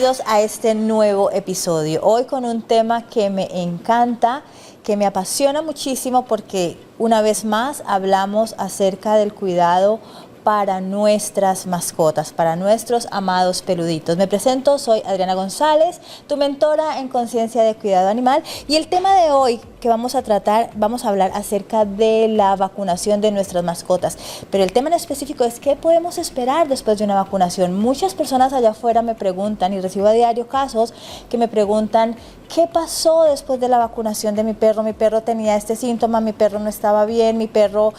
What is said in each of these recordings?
bienvenidos a este nuevo episodio. Hoy con un tema que me encanta, que me apasiona muchísimo porque una vez más hablamos acerca del cuidado para nuestras mascotas, para nuestros amados peluditos. Me presento, soy Adriana González, tu mentora en conciencia de cuidado animal, y el tema de hoy que vamos a tratar, vamos a hablar acerca de la vacunación de nuestras mascotas, pero el tema en específico es qué podemos esperar después de una vacunación. Muchas personas allá afuera me preguntan, y recibo a diario casos que me preguntan qué pasó después de la vacunación de mi perro tenía este síntoma, mi perro no estaba bien, mi perro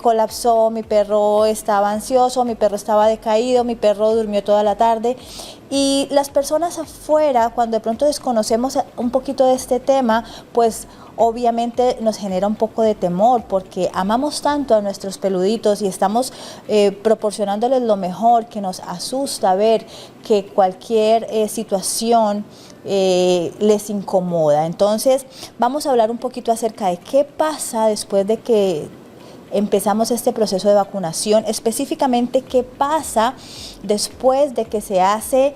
colapsó, mi perro estaba ansioso, mi perro estaba decaído, mi perro durmió toda la tarde. Y las personas afuera, cuando de pronto desconocemos un poquito de este tema, pues obviamente nos genera un poco de temor porque amamos tanto a nuestros peluditos y estamos proporcionándoles lo mejor, que nos asusta ver que cualquier situación les incomoda. Entonces vamos a hablar un poquito acerca de qué pasa después de que empezamos este proceso de vacunación, específicamente qué pasa después de que se hace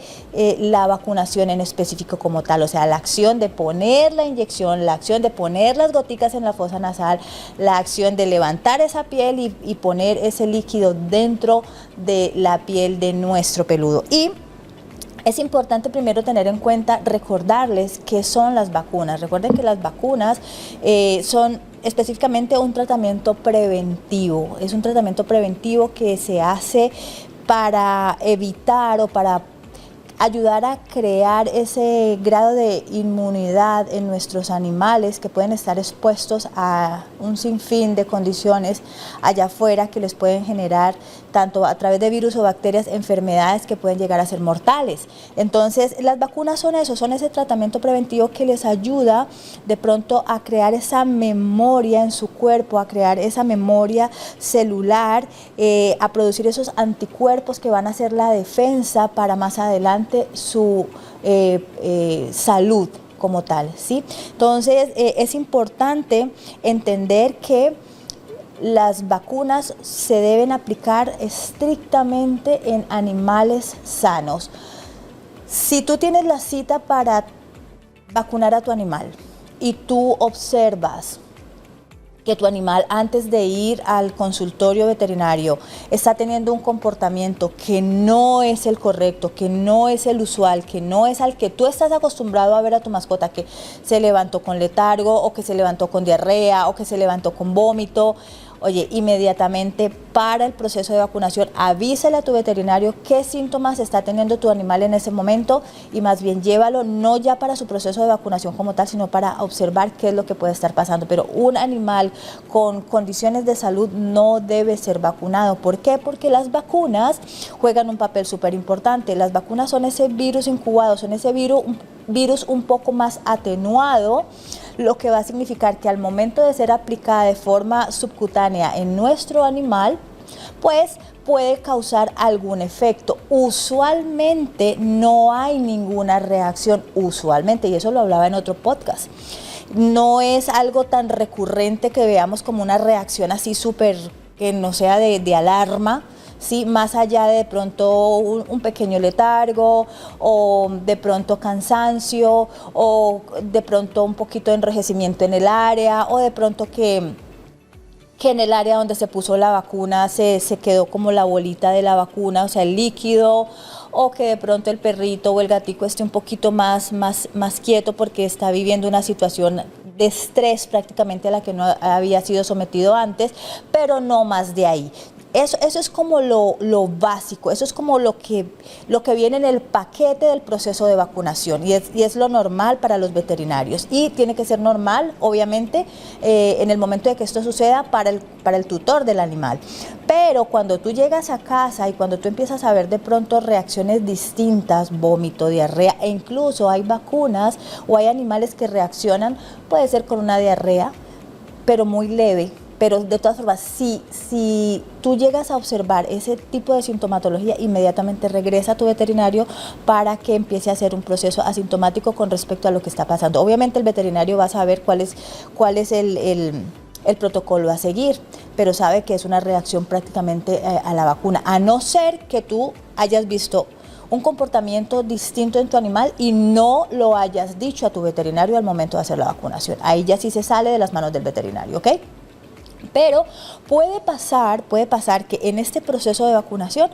la vacunación en específico como tal, o sea, la acción de poner la inyección, la acción de poner las goticas en la fosa nasal, la acción de levantar esa piel y poner ese líquido dentro de la piel de nuestro peludo. Y es importante primero tener en cuenta, recordarles qué son las vacunas. Recuerden que las vacunas son específicamente un tratamiento preventivo. Es un tratamiento preventivo que se hace para evitar o para ayudar a crear ese grado de inmunidad en nuestros animales que pueden estar expuestos a un sinfín de condiciones allá afuera que les pueden generar tanto a través de virus o bacterias enfermedades que pueden llegar a ser mortales. Entonces las vacunas son eso, son ese tratamiento preventivo que les ayuda de pronto a crear esa memoria en su cuerpo, a crear esa memoria celular, a producir esos anticuerpos que van a ser la defensa para más adelante su salud como tal, ¿sí? Entonces es importante entender que las vacunas se deben aplicar estrictamente en animales sanos. Si tú tienes la cita para vacunar a tu animal y tú observas que tu animal antes de ir al consultorio veterinario está teniendo un comportamiento que no es el correcto, que no es el usual, que no es al que tú estás acostumbrado a ver a tu mascota, que se levantó con letargo o que se levantó con diarrea o que se levantó con vómito, oye, inmediatamente para el proceso de vacunación, avísale a tu veterinario qué síntomas está teniendo tu animal en ese momento y más bien llévalo no ya para su proceso de vacunación como tal, sino para observar qué es lo que puede estar pasando. Pero un animal con condiciones de salud no debe ser vacunado. ¿Por qué? Porque las vacunas juegan un papel súper importante. Las vacunas son ese virus incubado, son ese virus un poco más atenuado, lo que va a significar que al momento de ser aplicada de forma subcutánea en nuestro animal, pues puede causar algún efecto. Usualmente no hay ninguna reacción, usualmente, y eso lo hablaba en otro podcast. No es algo tan recurrente que veamos como una reacción así súper, que no sea de alarma, ¿sí? Más allá de pronto un pequeño letargo o de pronto cansancio o de pronto un poquito de enrojecimiento en el área o de pronto que en el área donde se puso la vacuna se quedó como la bolita de la vacuna, o sea, el líquido, o que de pronto el perrito o el gatico esté un poquito más quieto porque está viviendo una situación de estrés prácticamente a la que no había sido sometido antes, pero no más de ahí. Eso es como lo básico, eso es como lo que viene en el paquete del proceso de vacunación y es lo normal para los veterinarios y tiene que ser normal, obviamente, en el momento de que esto suceda para el tutor del animal. Pero cuando tú llegas a casa y cuando tú empiezas a ver de pronto reacciones distintas, vómito, diarrea, e incluso hay vacunas o hay animales que reaccionan, puede ser con una diarrea, pero muy leve. Pero de todas formas, si tú llegas a observar ese tipo de sintomatología, inmediatamente regresa a tu veterinario para que empiece a hacer un proceso asintomático con respecto a lo que está pasando. Obviamente el veterinario va a saber cuál es el protocolo a seguir, pero sabe que es una reacción prácticamente a la vacuna, a no ser que tú hayas visto un comportamiento distinto en tu animal y no lo hayas dicho a tu veterinario al momento de hacer la vacunación. Ahí ya sí se sale de las manos del veterinario, ¿ok? Pero puede pasar que en este proceso de vacunación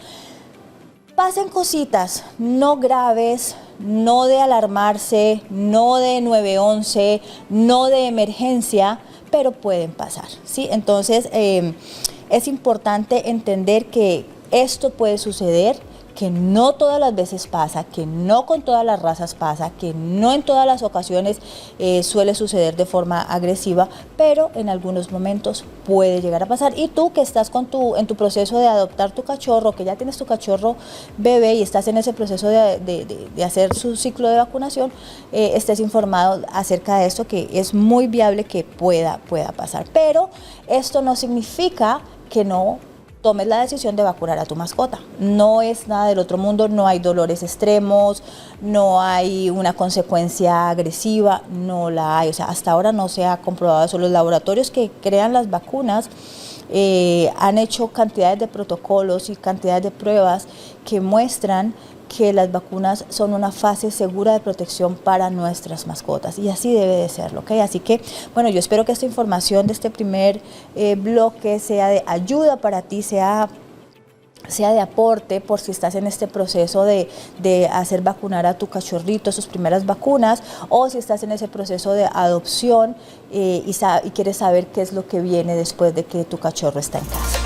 pasen cositas no graves, no de alarmarse, no de 911, no de emergencia, pero pueden pasar, ¿sí? Entonces es importante entender que esto puede suceder, que no todas las veces pasa, que no con todas las razas pasa, que no en todas las ocasiones suele suceder de forma agresiva, pero en algunos momentos puede llegar a pasar. Y tú que estás en tu proceso de adoptar tu cachorro, que ya tienes tu cachorro bebé y estás en ese proceso de hacer su ciclo de vacunación, estés informado acerca de esto, que es muy viable que pueda pasar. Pero esto no significa que no tomes la decisión de vacunar a tu mascota. No es nada del otro mundo, no hay dolores extremos, no hay una consecuencia agresiva, no la hay. O sea, hasta ahora no se ha comprobado eso. Los laboratorios que crean las vacunas han hecho cantidades de protocolos y cantidades de pruebas que muestran que las vacunas son una fase segura de protección para nuestras mascotas, y así debe de serlo, ¿ok? Así que, bueno, yo espero que esta información de este primer bloque sea de ayuda para ti, sea de aporte por si estás en este proceso de hacer vacunar a tu cachorrito, sus primeras vacunas, o si estás en ese proceso de adopción y quieres saber qué es lo que viene después de que tu cachorro está en casa.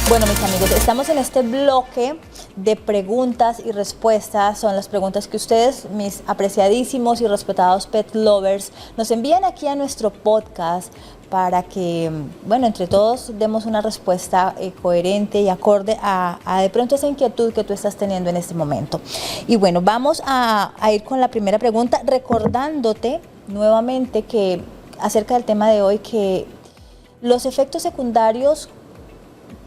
Bueno, mis amigos, estamos en este bloque de preguntas y respuestas. Son las preguntas que ustedes, mis apreciadísimos y respetados pet lovers, nos envían aquí a nuestro podcast para que, bueno, entre todos demos una respuesta coherente y acorde a de pronto esa inquietud que tú estás teniendo en este momento. Y bueno, vamos a ir con la primera pregunta, recordándote nuevamente que acerca del tema de hoy, que los efectos secundarios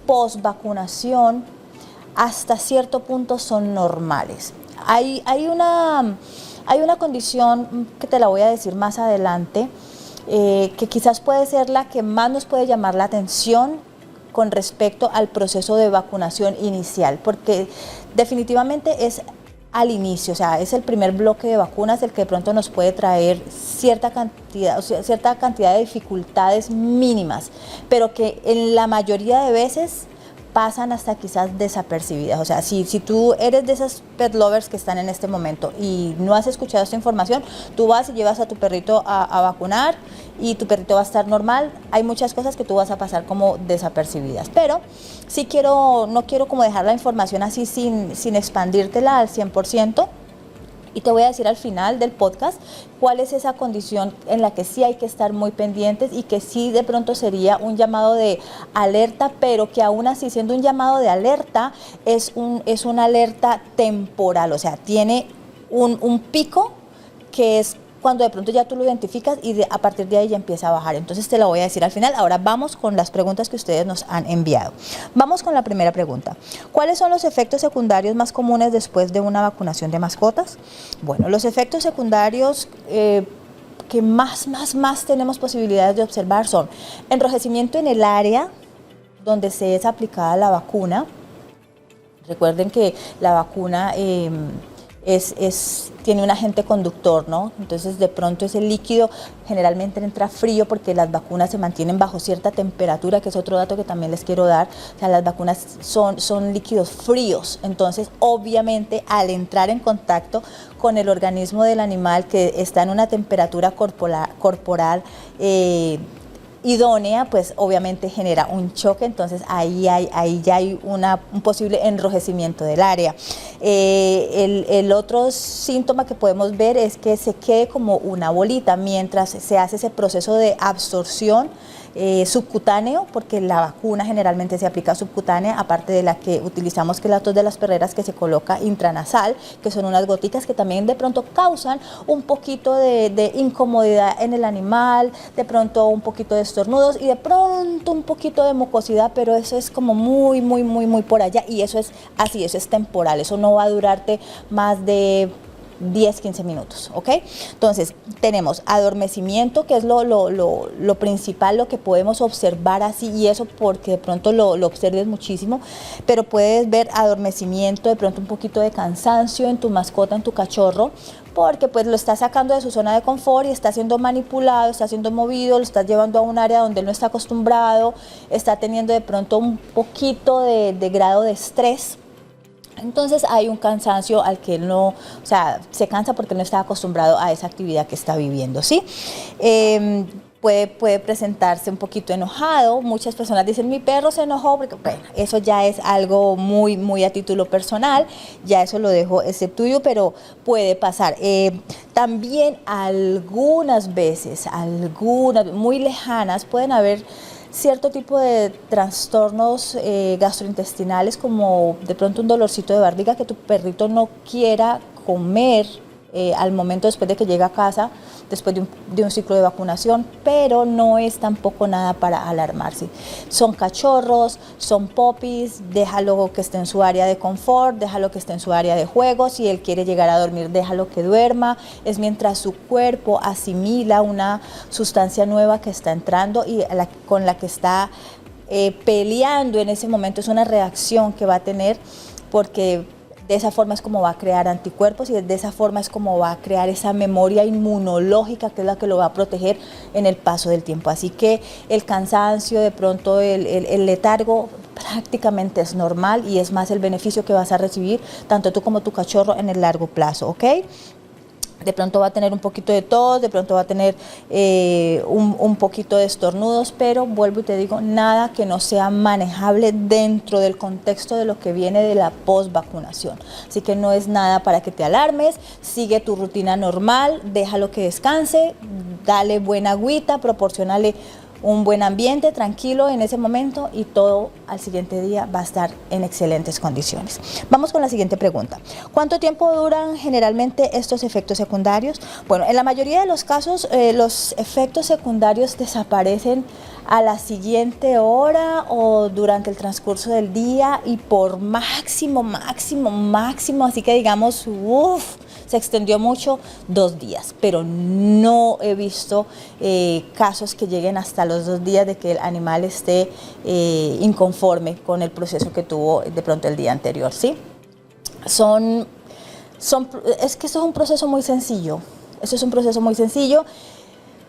post vacunación hasta cierto punto son normales. Hay una condición que te la voy a decir más adelante, que quizás puede ser la que más nos puede llamar la atención con respecto al proceso de vacunación inicial, porque definitivamente es al inicio, o sea, es el primer bloque de vacunas el que de pronto nos puede traer cierta cantidad de dificultades mínimas, pero que en la mayoría de veces pasan hasta quizás desapercibidas. O sea, si tú eres de esas pet lovers que están en este momento y no has escuchado esta información, tú vas y llevas a tu perrito a vacunar y tu perrito va a estar normal. Hay muchas cosas que tú vas a pasar como desapercibidas, pero sí no quiero como dejar la información así sin expandírtela al 100%. Y te voy a decir al final del podcast cuál es esa condición en la que sí hay que estar muy pendientes y que sí de pronto sería un llamado de alerta, pero que aún así, siendo un llamado de alerta, es una alerta temporal. O sea, tiene un pico que es cuando de pronto ya tú lo identificas y a partir de ahí ya empieza a bajar. Entonces te lo voy a decir al final. Ahora vamos con las preguntas que ustedes nos han enviado. Vamos con la primera pregunta. ¿Cuáles son los efectos secundarios más comunes después de una vacunación de mascotas? Bueno, los efectos secundarios que más tenemos posibilidades de observar son enrojecimiento en el área donde se es aplicada la vacuna. Recuerden que la vacuna tiene un agente conductor, ¿no? Entonces de pronto ese líquido generalmente entra frío porque las vacunas se mantienen bajo cierta temperatura, que es otro dato que también les quiero dar. O sea, las vacunas son líquidos fríos, entonces obviamente al entrar en contacto con el organismo del animal que está en una temperatura corporal idónea, pues obviamente genera un choque. Entonces ahí ya hay un posible enrojecimiento del área. El otro síntoma que podemos ver es que se quede como una bolita mientras se hace ese proceso de absorción subcutáneo, porque la vacuna generalmente se aplica subcutánea, aparte de la que utilizamos, que es la tos de las perreras, que se coloca intranasal, que son unas goticas que también de pronto causan un poquito de incomodidad en el animal, de pronto un poquito de estornudos y de pronto un poquito de mucosidad, pero eso es como muy por allá, y eso es así, eso es temporal, eso no va a durarte más de 10-15 minutos, ¿ok? Entonces, tenemos adormecimiento, que es lo principal, lo que podemos observar así, y eso porque de pronto lo observes muchísimo, pero puedes ver adormecimiento, de pronto un poquito de cansancio en tu mascota, en tu cachorro, porque pues lo estás sacando de su zona de confort y está siendo manipulado, está siendo movido, lo estás llevando a un área donde él no está acostumbrado, está teniendo de pronto un poquito de grado de estrés. Entonces hay un cansancio al que él no, o sea, se cansa porque no está acostumbrado a esa actividad que está viviendo, ¿sí? Puede presentarse un poquito enojado. Muchas personas dicen, mi perro se enojó, porque bueno, eso ya es algo muy a título personal, ya eso lo dejo ese tuyo, pero puede pasar. También algunas veces, algunas muy lejanas, pueden haber cierto tipo de trastornos gastrointestinales, como de pronto un dolorcito de barriga, que tu perrito no quiera comer al momento después de que llega a casa, después de un ciclo de vacunación, pero no es tampoco nada para alarmarse. Son cachorros, son puppies, déjalo que esté en su área de confort, déjalo que esté en su área de juego. Si él quiere llegar a dormir, déjalo que duerma. Es mientras su cuerpo asimila una sustancia nueva que está entrando y con la que está peleando en ese momento. Es una reacción que va a tener, porque de esa forma es como va a crear anticuerpos, y de esa forma es como va a crear esa memoria inmunológica, que es la que lo va a proteger en el paso del tiempo. Así que el cansancio, de pronto el letargo, prácticamente es normal, y es más el beneficio que vas a recibir tanto tú como tu cachorro en el largo plazo, ¿ok? De pronto va a tener un poquito de tos, de pronto va a tener un poquito de estornudos, pero vuelvo y te digo, nada que no sea manejable dentro del contexto de lo que viene de la post-vacunación. Así que no es nada para que te alarmes, sigue tu rutina normal, déjalo que descanse, dale buena agüita, proporcionale un buen ambiente, tranquilo en ese momento, y todo al siguiente día va a estar en excelentes condiciones. Vamos con la siguiente pregunta. ¿Cuánto tiempo duran generalmente estos efectos secundarios? Bueno, en la mayoría de los casos los efectos secundarios desaparecen a la siguiente hora o durante el transcurso del día, y por máximo, así que digamos, se extendió mucho, 2 días, pero no he visto casos que lleguen hasta los 2 días de que el animal esté inconforme con el proceso que tuvo de pronto el día anterior, ¿sí? Es que esto es un proceso muy sencillo,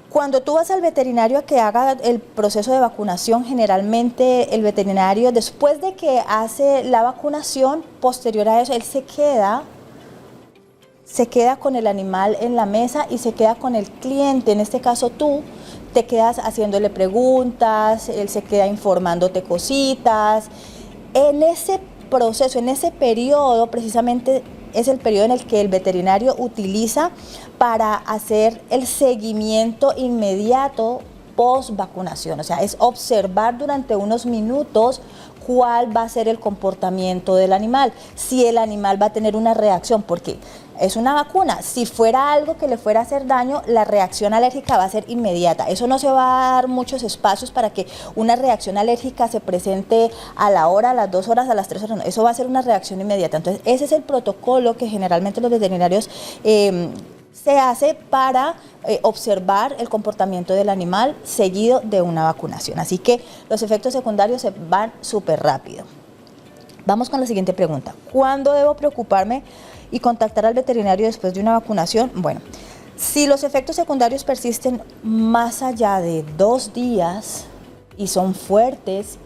Cuando tú vas al veterinario a que haga el proceso de vacunación, generalmente el veterinario, después de que hace la vacunación, posterior a eso, él se queda con el animal en la mesa y se queda con el cliente. En este caso tú te quedas haciéndole preguntas, él se queda informándote cositas. En ese proceso, en ese periodo, precisamente es el periodo en el que el veterinario utiliza para hacer el seguimiento inmediato post vacunación. O sea, es observar durante unos minutos cuál va a ser el comportamiento del animal, si el animal va a tener una reacción, porque es una vacuna. Si fuera algo que le fuera a hacer daño, la reacción alérgica va a ser inmediata. Eso no se va a dar muchos espacios para que una reacción alérgica se presente a la hora, a las 2 horas, a las 3 horas. No, eso va a ser una reacción inmediata. Entonces, ese es el protocolo que generalmente los veterinarios se hace para observar el comportamiento del animal seguido de una vacunación. Así que los efectos secundarios se van súper rápido. Vamos con la siguiente pregunta. ¿Cuándo debo preocuparme y contactar al veterinario después de una vacunación? Bueno, si los efectos secundarios persisten más allá de 2 días y son fuertes,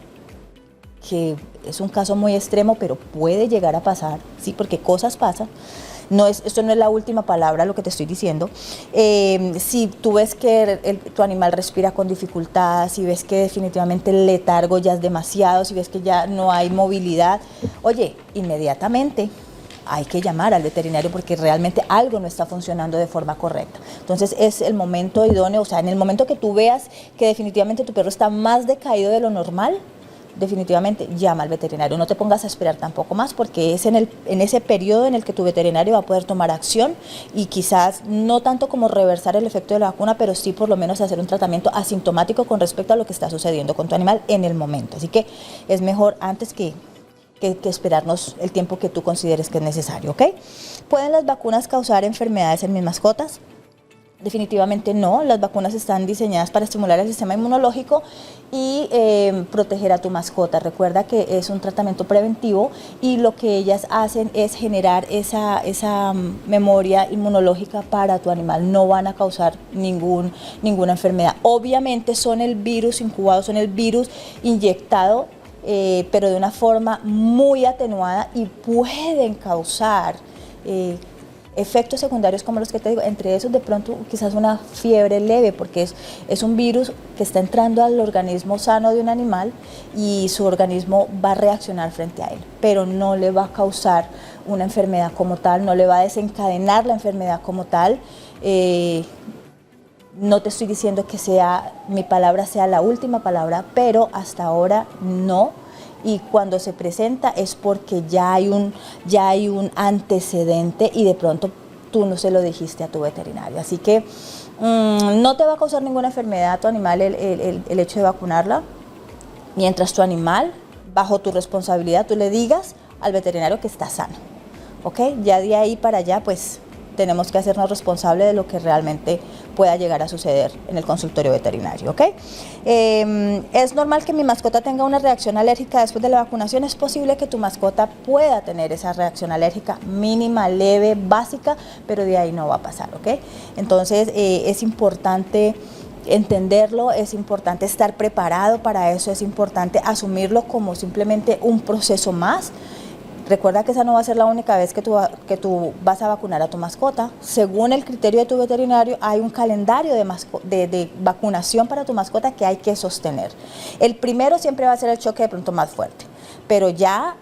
que es un caso muy extremo, pero puede llegar a pasar, sí, porque cosas pasan. Esto no es la última palabra lo que te estoy diciendo. Si tú ves que tu animal respira con dificultad, si ves que definitivamente el letargo ya es demasiado, si ves que ya no hay movilidad, oye, inmediatamente hay que llamar al veterinario, porque realmente algo no está funcionando de forma correcta. Entonces es el momento idóneo, o sea, en el momento que tú veas que definitivamente tu perro está más decaído de lo normal, definitivamente llama al veterinario. No te pongas a esperar tampoco más, porque es en ese periodo en el que tu veterinario va a poder tomar acción, y quizás no tanto como reversar el efecto de la vacuna, pero sí por lo menos hacer un tratamiento asintomático con respecto a lo que está sucediendo con tu animal en el momento. Así que es mejor antes que que esperarnos el tiempo que tú consideres que es necesario, ¿ok? ¿Pueden las vacunas causar enfermedades en mis mascotas? Definitivamente no. Las vacunas están diseñadas para estimular el sistema inmunológico y proteger a tu mascota. Recuerda que es un tratamiento preventivo y lo que ellas hacen es generar esa memoria inmunológica para tu animal. No van a causar ninguna enfermedad. Obviamente son el virus incubado, son el virus inyectado, pero de una forma muy atenuada y pueden causar efectos secundarios como los que te digo, entre esos de pronto quizás una fiebre leve, porque es un virus que está entrando al organismo sano de un animal y su organismo va a reaccionar frente a él, pero no le va a causar una enfermedad como tal, no le va a desencadenar la enfermedad como tal. No te estoy diciendo que mi palabra sea la última palabra, pero hasta ahora no. Y cuando se presenta es porque ya hay un antecedente y de pronto tú no se lo dijiste a tu veterinario. Así que no te va a causar ninguna enfermedad a tu animal el hecho de vacunarla, mientras tu animal, bajo tu responsabilidad, tú le digas al veterinario que está sano. ¿Ok? Ya de ahí para allá, pues tenemos que hacernos responsables de lo que realmente pueda llegar a suceder en el consultorio veterinario, ¿ok? ¿Es normal que mi mascota tenga una reacción alérgica después de la vacunación? Es posible que tu mascota pueda tener esa reacción alérgica mínima, leve, básica, pero de ahí no va a pasar, ¿ok? Entonces es importante entenderlo, es importante estar preparado para eso, es importante asumirlo como simplemente un proceso más. Recuerda que esa no va a ser la única vez que tú vas a vacunar a tu mascota. Según el criterio de tu veterinario, hay un calendario de vacunación para tu mascota que hay que sostener. El primero siempre va a ser el choque de pronto más fuerte, pero ya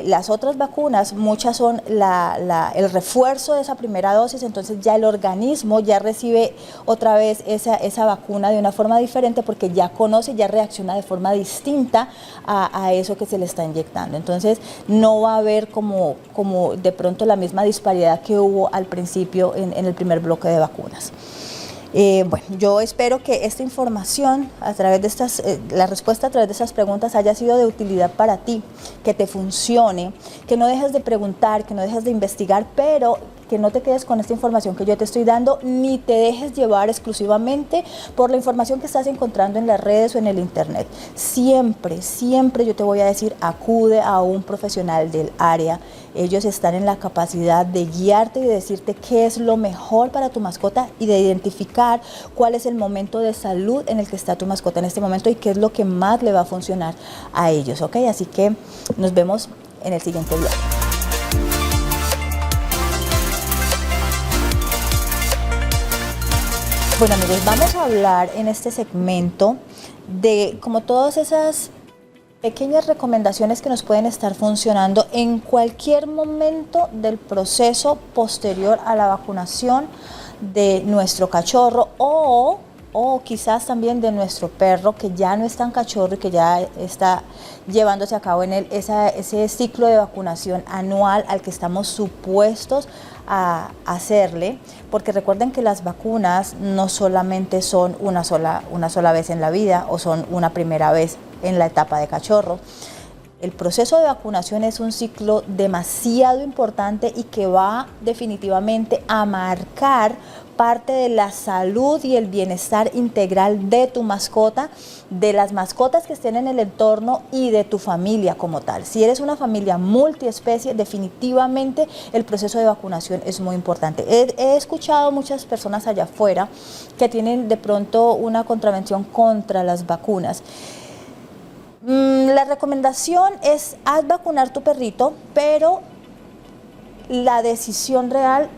las otras vacunas, muchas son el refuerzo de esa primera dosis, entonces ya el organismo ya recibe otra vez esa vacuna de una forma diferente porque ya conoce, ya reacciona de forma distinta a eso que se le está inyectando. Entonces no va a haber como de pronto la misma disparidad que hubo al principio en el primer bloque de vacunas. Bueno, yo espero que esta información, a través de la respuesta a través de estas preguntas haya sido de utilidad para ti, que te funcione, que no dejes de preguntar, que no dejes de investigar, pero que no te quedes con esta información que yo te estoy dando, ni te dejes llevar exclusivamente por la información que estás encontrando en las redes o en el internet. Siempre, siempre yo te voy a decir, acude a un profesional del área. Ellos están en la capacidad de guiarte y de decirte qué es lo mejor para tu mascota y de identificar cuál es el momento de salud en el que está tu mascota en este momento y qué es lo que más le va a funcionar a ellos, ¿ok? Así que nos vemos en el siguiente video. Bueno amigos, vamos a hablar en este segmento de como todas esas pequeñas recomendaciones que nos pueden estar funcionando en cualquier momento del proceso posterior a la vacunación de nuestro cachorro o quizás también de nuestro perro que ya no es tan cachorro y que ya está llevándose a cabo en él ese ciclo de vacunación anual al que estamos supuestos a hacerle, porque recuerden que las vacunas no solamente son una sola vez en la vida o son una primera vez en la etapa de cachorro. El proceso de vacunación es un ciclo demasiado importante y que va definitivamente a marcar parte de la salud y el bienestar integral de tu mascota, de las mascotas que estén en el entorno y de tu familia como tal. Si eres una familia multiespecie, definitivamente el proceso de vacunación es muy importante. He escuchado muchas personas allá afuera que tienen de pronto una contravención contra las vacunas. La recomendación es haz vacunar tu perrito, pero la decisión real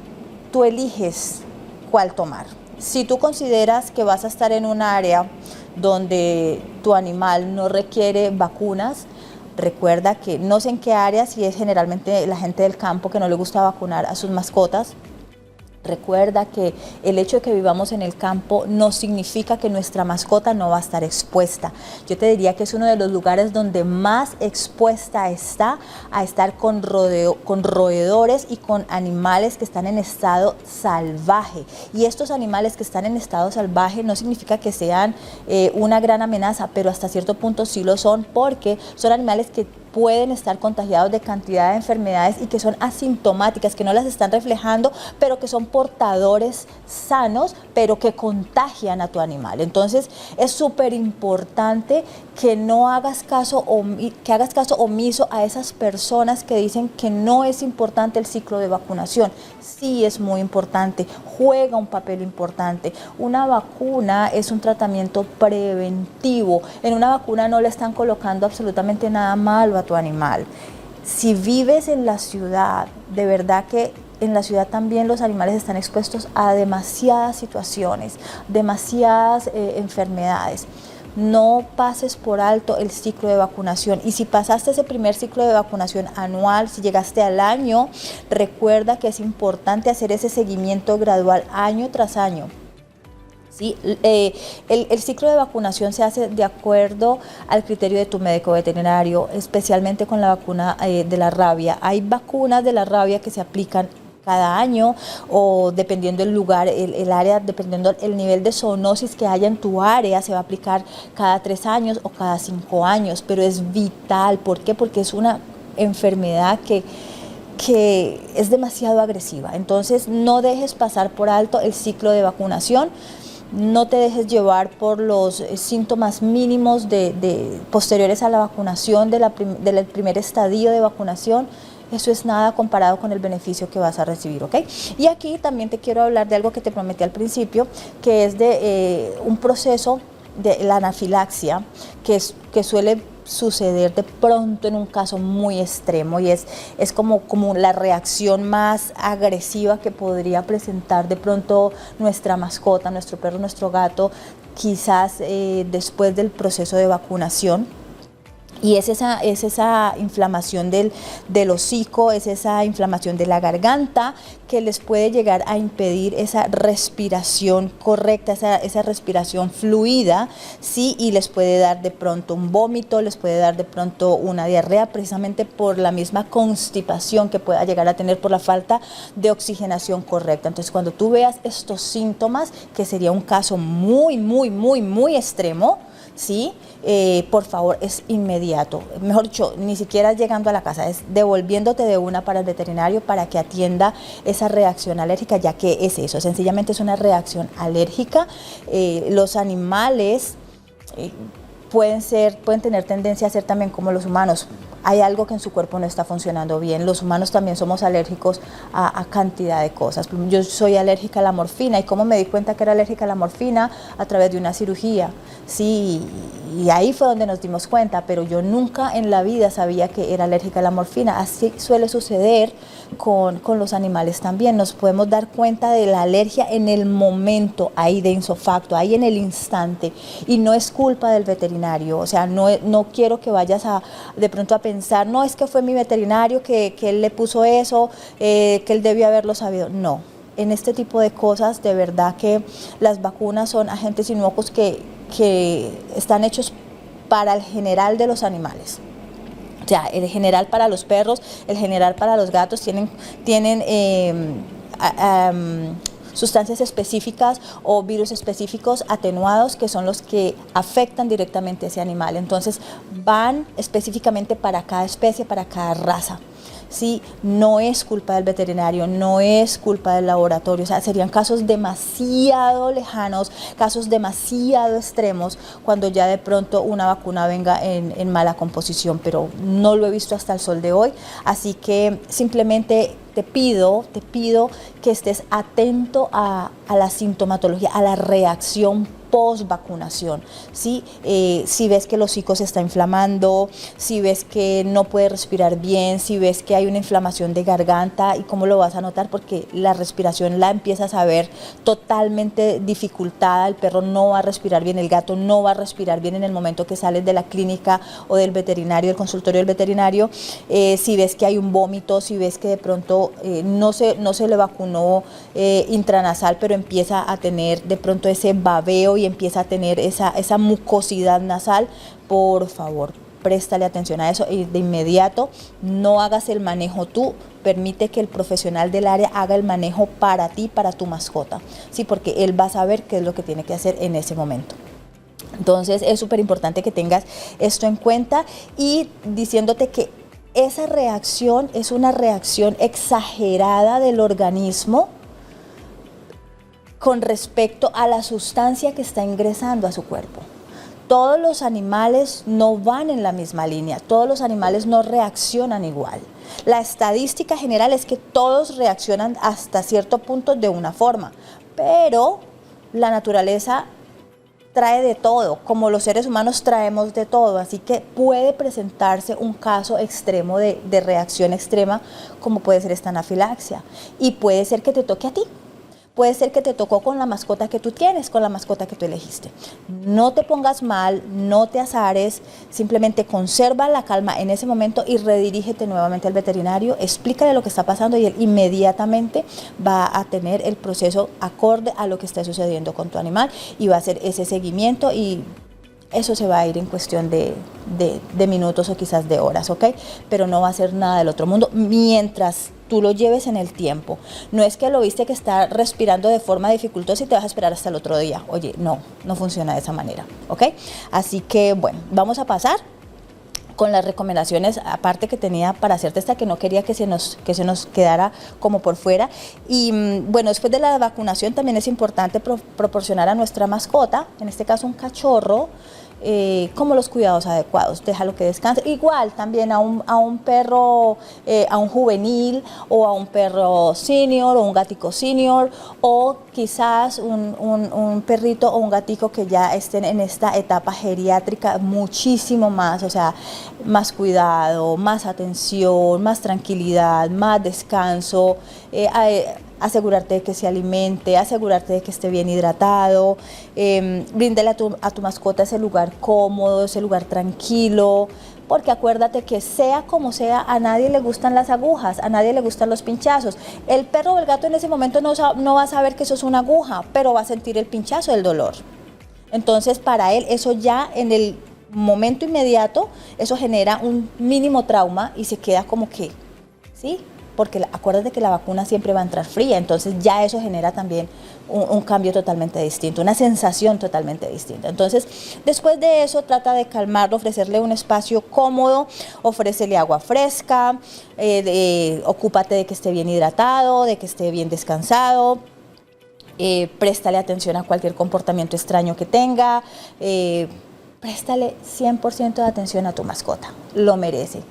tú eliges cuál tomar. Si tú consideras que vas a estar en un área donde tu animal no requiere vacunas, recuerda que no sé en qué área, si es generalmente la gente del campo que no le gusta vacunar a sus mascotas. Recuerda que el hecho de que vivamos en el campo no significa que nuestra mascota no va a estar expuesta. Yo te diría que es uno de los lugares donde más expuesta está a estar con roedores y con animales que están en estado salvaje. Y estos animales que están en estado salvaje no significa que sean una gran amenaza, pero hasta cierto punto sí lo son, porque son animales que pueden estar contagiados de cantidad de enfermedades y que son asintomáticas, que no las están reflejando, pero que son portadores sanos, pero que contagian a tu animal. Entonces es súper importante que no hagas caso omiso a esas personas que dicen que no es importante el ciclo de vacunación. Sí es muy importante, juega un papel importante. Una vacuna es un tratamiento preventivo. En una vacuna no le están colocando absolutamente nada malo a tu animal. Si vives en la ciudad, de verdad que en la ciudad también los animales están expuestos a demasiadas situaciones, demasiadas enfermedades. No pases por alto el ciclo de vacunación, y si pasaste ese primer ciclo de vacunación anual, si llegaste al año, recuerda que es importante hacer ese seguimiento gradual año tras año. ¿Sí? El ciclo de vacunación se hace de acuerdo al criterio de tu médico veterinario, especialmente con la vacuna de la rabia. Hay vacunas de la rabia que se aplican cada año, o dependiendo el lugar, el área, dependiendo el nivel de zoonosis que haya en tu área, se va a aplicar cada 3 años o cada 5 años, pero es vital. ¿Por qué? Porque es una enfermedad que es demasiado agresiva. Entonces no dejes pasar por alto el ciclo de vacunación. No te dejes llevar por los síntomas mínimos posteriores a la vacunación, del primer estadio de vacunación. Eso es nada comparado con el beneficio que vas a recibir, ¿ok? Y aquí también te quiero hablar de algo que te prometí al principio, que es de un proceso de la anafilaxia, que suele suceder de pronto en un caso muy extremo, y es como la reacción más agresiva que podría presentar de pronto nuestra mascota, nuestro perro, nuestro gato, quizás después del proceso de vacunación. Y es esa inflamación del hocico, es esa inflamación de la garganta que les puede llegar a impedir esa respiración correcta, esa respiración fluida, ¿sí? Y les puede dar de pronto un vómito, les puede dar de pronto una diarrea, precisamente por la misma constipación que pueda llegar a tener por la falta de oxigenación correcta. Entonces, cuando tú veas estos síntomas, que sería un caso muy, muy, muy, muy extremo, ¿sí? Por favor, es inmediato. Mejor dicho, ni siquiera llegando a la casa, es devolviéndote de una para el veterinario para que atienda esa reacción alérgica, ya que es eso, sencillamente es una reacción alérgica. Los animales pueden tener tendencia a ser también como los humanos. Hay algo que en su cuerpo no está funcionando bien. Los humanos también somos alérgicos a cantidad de cosas. Yo soy alérgica a la morfina. ¿Y cómo me di cuenta que era alérgica a la morfina? A través de una cirugía. Sí, y ahí fue donde nos dimos cuenta, pero yo nunca en la vida sabía que era alérgica a la morfina. Así suele suceder con los animales también. Nos podemos dar cuenta de la alergia en el momento, ahí de insofacto, ahí en el instante. Y no es culpa del veterinario. O sea, no quiero que vayas de pronto a pensar, no, es que fue mi veterinario que él le puso eso, que él debió haberlo sabido. No, en este tipo de cosas, de verdad que las vacunas son agentes inocuos que están hechos para el general de los animales. O sea, el general para los perros, el general para los gatos, tienen sustancias específicas o virus específicos atenuados, que son los que afectan directamente a ese animal. Entonces van específicamente para cada especie, para cada raza. Sí, no es culpa del veterinario, no es culpa del laboratorio. O sea, serían casos demasiado lejanos, casos demasiado extremos, cuando ya de pronto una vacuna venga en mala composición, pero no lo he visto hasta el sol de hoy. Así que simplemente te pido que estés atento a la sintomatología, a la reacción post vacunación, ¿sí? Si ves que el hocico se está inflamando, si ves que no puede respirar bien, si ves que hay una inflamación de garganta. ¿Y cómo lo vas a notar? Porque la respiración la empiezas a ver totalmente dificultada, el perro no va a respirar bien, el gato no va a respirar bien en el momento que sales de la clínica o del veterinario, del consultorio del veterinario. Si ves que hay un vómito, si ves que de pronto no se le vacunó intranasal, pero empieza a tener de pronto ese babeo y empieza a tener esa mucosidad nasal, por favor, préstale atención a eso, y de inmediato no hagas el manejo tú, permite que el profesional del área haga el manejo para ti, para tu mascota, ¿sí? Porque él va a saber qué es lo que tiene que hacer en ese momento. Entonces es súper importante que tengas esto en cuenta y diciéndote que esa reacción es una reacción exagerada del organismo con respecto a la sustancia que está ingresando a su cuerpo. Todos los animales no van en la misma línea, todos los animales no reaccionan igual. La estadística general es que todos reaccionan hasta cierto punto de una forma, pero la naturaleza trae de todo, como los seres humanos traemos de todo, así que puede presentarse un caso extremo de reacción extrema, como puede ser esta anafilaxia, y puede ser que te toque a ti. Puede ser que te tocó con la mascota que tú tienes, con la mascota que tú elegiste. No te pongas mal, no te azares, simplemente conserva la calma en ese momento y redirígete nuevamente al veterinario, explícale lo que está pasando y él inmediatamente va a tener el proceso acorde a lo que está sucediendo con tu animal y va a hacer ese seguimiento y eso se va a ir en cuestión de minutos o quizás de horas, ¿ok? Pero no va a ser nada del otro mundo mientras tú lo lleves en el tiempo. No es que lo viste que está respirando de forma dificultosa y te vas a esperar hasta el otro día. Oye, no funciona de esa manera, ¿ok? Así que, bueno, vamos a pasar con las recomendaciones, aparte que tenía para hacerte esta, que no quería que se nos quedara como por fuera. Y bueno, después de la vacunación también es importante proporcionar a nuestra mascota, en este caso un cachorro, como los cuidados adecuados, déjalo que descanse. Igual también a un perro, a un juvenil o a un perro senior o un gatico senior o quizás un perrito o un gatico que ya estén en esta etapa geriátrica muchísimo más, o sea, más cuidado, más atención, más tranquilidad, más descanso, asegurarte de que se alimente, asegurarte de que esté bien hidratado, bríndale a tu mascota ese lugar cómodo, ese lugar tranquilo, porque acuérdate que sea como sea, a nadie le gustan las agujas, a nadie le gustan los pinchazos. El perro o el gato en ese momento no va a saber que eso es una aguja, pero va a sentir el pinchazo del dolor. Entonces para él eso ya en el momento inmediato, eso genera un mínimo trauma y se queda como que, ¿sí? Porque acuérdate que la vacuna siempre va a entrar fría, entonces ya eso genera también un cambio totalmente distinto, una sensación totalmente distinta. Entonces, después de eso, trata de calmarlo, ofrecerle un espacio cómodo, ofrécele agua fresca, ocúpate de que esté bien hidratado, de que esté bien descansado, préstale atención a cualquier comportamiento extraño que tenga, préstale 100% de atención a tu mascota, lo merece.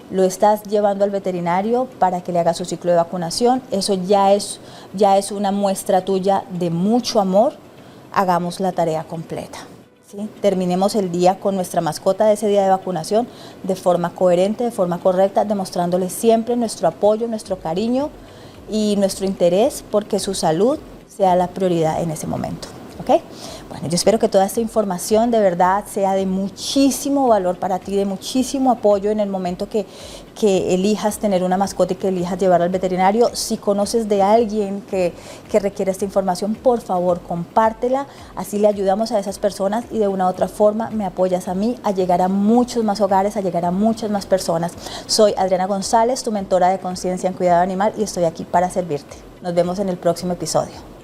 Lo estás llevando al veterinario para que le haga su ciclo de vacunación, eso ya es una muestra tuya de mucho amor, hagamos la tarea completa, ¿sí? Terminemos el día con nuestra mascota de ese día de vacunación de forma coherente, de forma correcta, demostrándole siempre nuestro apoyo, nuestro cariño y nuestro interés porque su salud sea la prioridad en ese momento. ¿Ok? Bueno, yo espero que toda esta información de verdad sea de muchísimo valor para ti, de muchísimo apoyo en el momento que elijas tener una mascota y que elijas llevarla al veterinario. Si conoces de alguien que requiere esta información, por favor, compártela. Así le ayudamos a esas personas y de una u otra forma me apoyas a mí a llegar a muchos más hogares, a llegar a muchas más personas. Soy Adriana González, tu mentora de conciencia en cuidado animal y estoy aquí para servirte. Nos vemos en el próximo episodio.